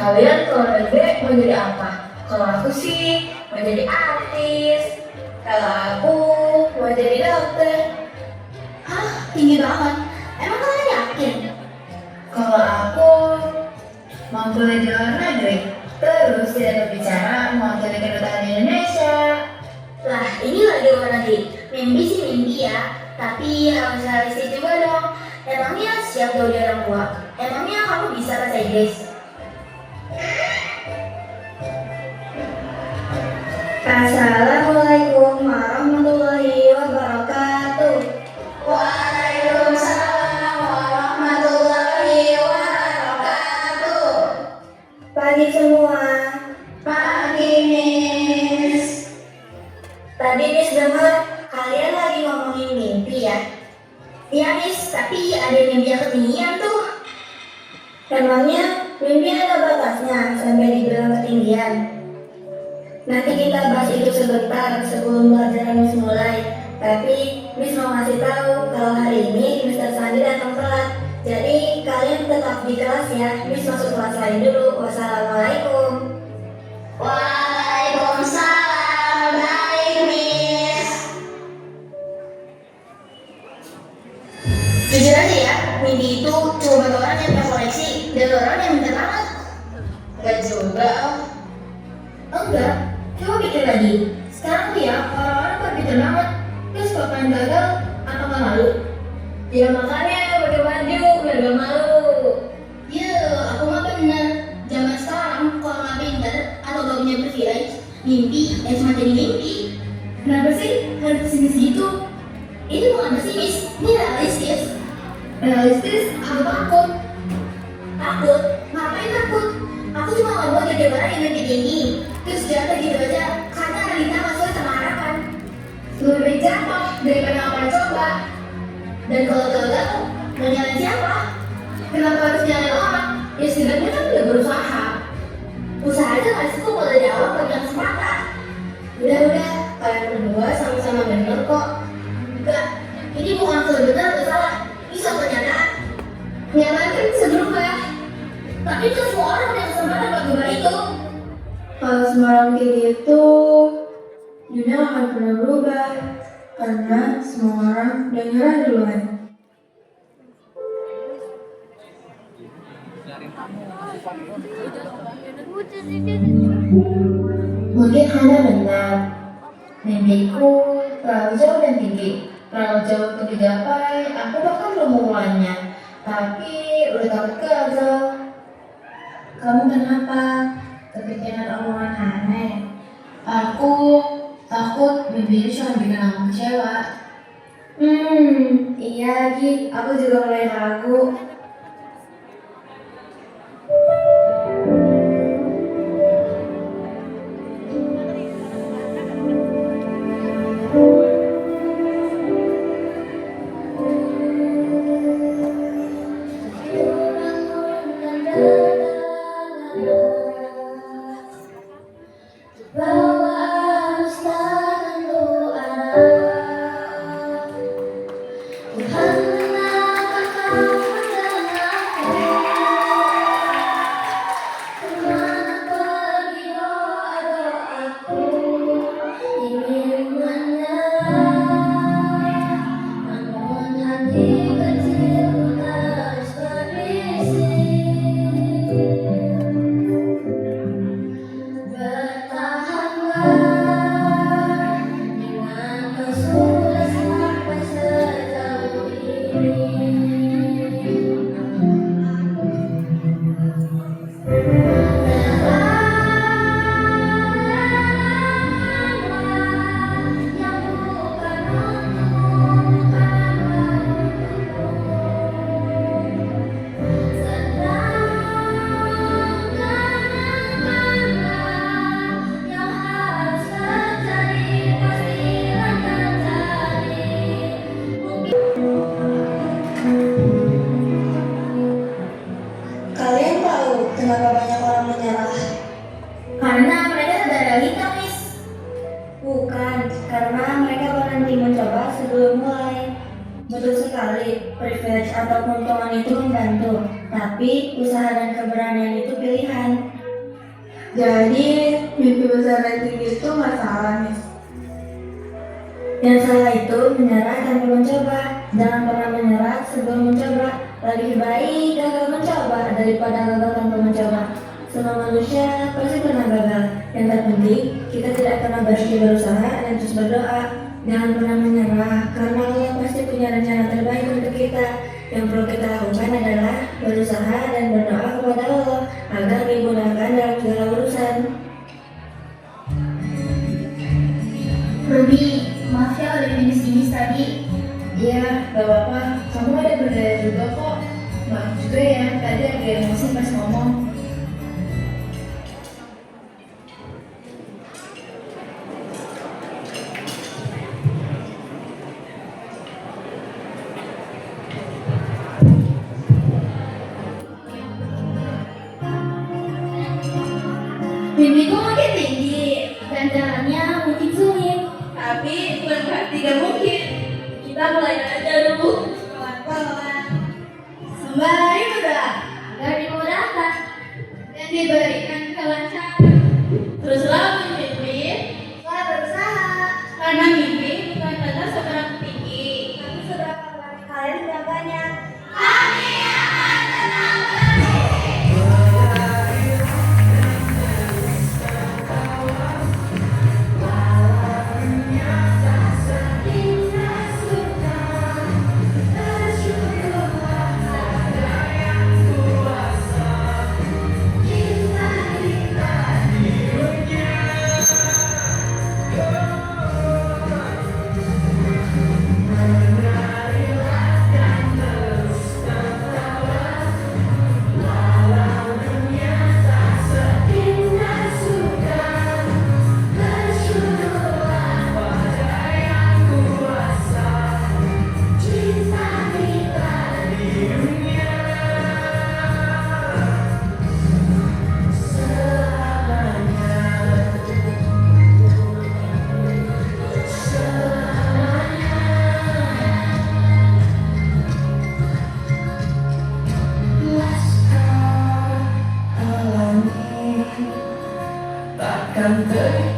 Kalian kalau gede mau jadi apa? Kalau aku sih mau jadi artis. Kalau aku mau jadi dokter. Hah, tinggi banget. Emang kalian yakin? Kalau aku mau kuliah di luar negeri. Terus tidak berbicara mewakili kedutaan Indonesia. Lah, ini lagi luar negeri. Mimpi sih mimpi ya, tapi harus realistis juga dong. Emangnya siap jauh dari orang tua? Emangnya kamu bisa bahasa Inggris? Assalamualaikum warahmatullahi wabarakatuh. Waalaikumsalam warahmatullahi wabarakatuh. Pagi semua. Pagi, Miss. Tadi Miss dengar kalian lagi ngomongin mimpi ya? Iya Miss, tapi ada mimpi yang ketinggian tuh. Emangnya mimpi ada batasnya sampai dibilang ketinggian? Nanti kita bahas itu sebentar sebelum pelajaran Miss mulai. Tapi Miss mau ngasih tahu kalau hari ini Mr. Sandi datang telat. Jadi kalian tetap di kelas ya. Miss masuk kelas lain dulu. Wassalamualaikum. Waalaikumsalam. Baik, Miss. Jujur aja ya, mimpi itu cuma buat orang yang punya koleksi dan orang yang minta banget. Gak juga. Enggak. Coba pikir lagi. Sekarang tuh ya orang-orang berpikir banget. Terus kalau pengen gagal, apa nggak malu? Ya makanya udah maju biar gak malu. Ya, aku mah bener. Zaman sekarang kalau nggak pinter atau gak punya privilege, mimpi cuma jadi mimpi. Kenapa sih harus pesimis gitu? Itu bukan pesimis, ini realistis. Realistis atau takut? Takut? Ngapain takut? Aku cuma nggak mau jadi orang yang mimpi tinggi, terus jatuh gitu aja karena realita nggak sesuai sama harapan. Lebih baik jatuh daripada nggak pernah coba. Dan kalau gagal, mau nyalain siapa? Kenapa harus nyalain orang? Ya setidaknya kan udah berusaha. Usaha aja nggak cukup kalau dari awal gak punya kesempatan. Udah, kalian berdua sama-sama bener kok. Enggak, ini bukan soal benar atau salah, ini soal kenyataan. Kenyataan kan bisa berubah. Tapi itu semua orang punya kesempatan buat berubah itu. Kalau semua orang kayak gitu, dunia gak akan pernah berubah. Karena semua orang udah nyerah duluan. Mungkin Anda benar. Mimpiku terlalu jauh dan tinggi. Terlalu jauh untuk digapai, aku bahkan belum memulainya. Tapi udah takut gagal. Kamu kenapa? Kepikiran omongan aneh. Aku takut mimpinya cuma bikin aku kecewa. Iya lagi, aku juga mulai ragu. Kenapa banyak orang menyerah? Karena mereka tidak realita, Miss. Bukan, karena mereka berhenti mencoba sebelum mulai. Betul sekali, privilege atau keuntungan itu membantu, tapi usaha dan keberanian itu pilihan. Jadi mimpi besar dan tinggi itu nggak salah nih. Yang salah itu menyerah tanpa mencoba. Jangan pernah menyerah sebelum mencoba. Lebih baik gagal mencoba daripada gagal tanpa mencoba. Semua manusia pasti pernah gagal. Yang terpenting kita tidak pernah berhenti berusaha dan terus berdoa. Jangan pernah menyerah karena Allah pasti punya rencana terbaik untuk kita. Yang perlu kita lakukan adalah berusaha dan berdoa kepada Allah agar dimudahkan dalam segala urusan. Ruby, maaf ya udah finish tadi. Iya, gak apa-apa. Kamu ada berdaya juga kok. Maaf juga ya, tadi agak emosi pas ngomong. Mimpiku makin tinggi dan jalannya mungkin sulit. Tapi bukan berarti gak mungkin. Kita mulai aja dulu. Pelan-pelan. Sembari berdoa agar dimudahkan dan diberikan kelancaran. Teruslah bermimpi, telah berusaha. Karena mimpi bukan kata seberapa tinggi, tapi seberapa berani kalian menjaganya. Kami akan tenang takkan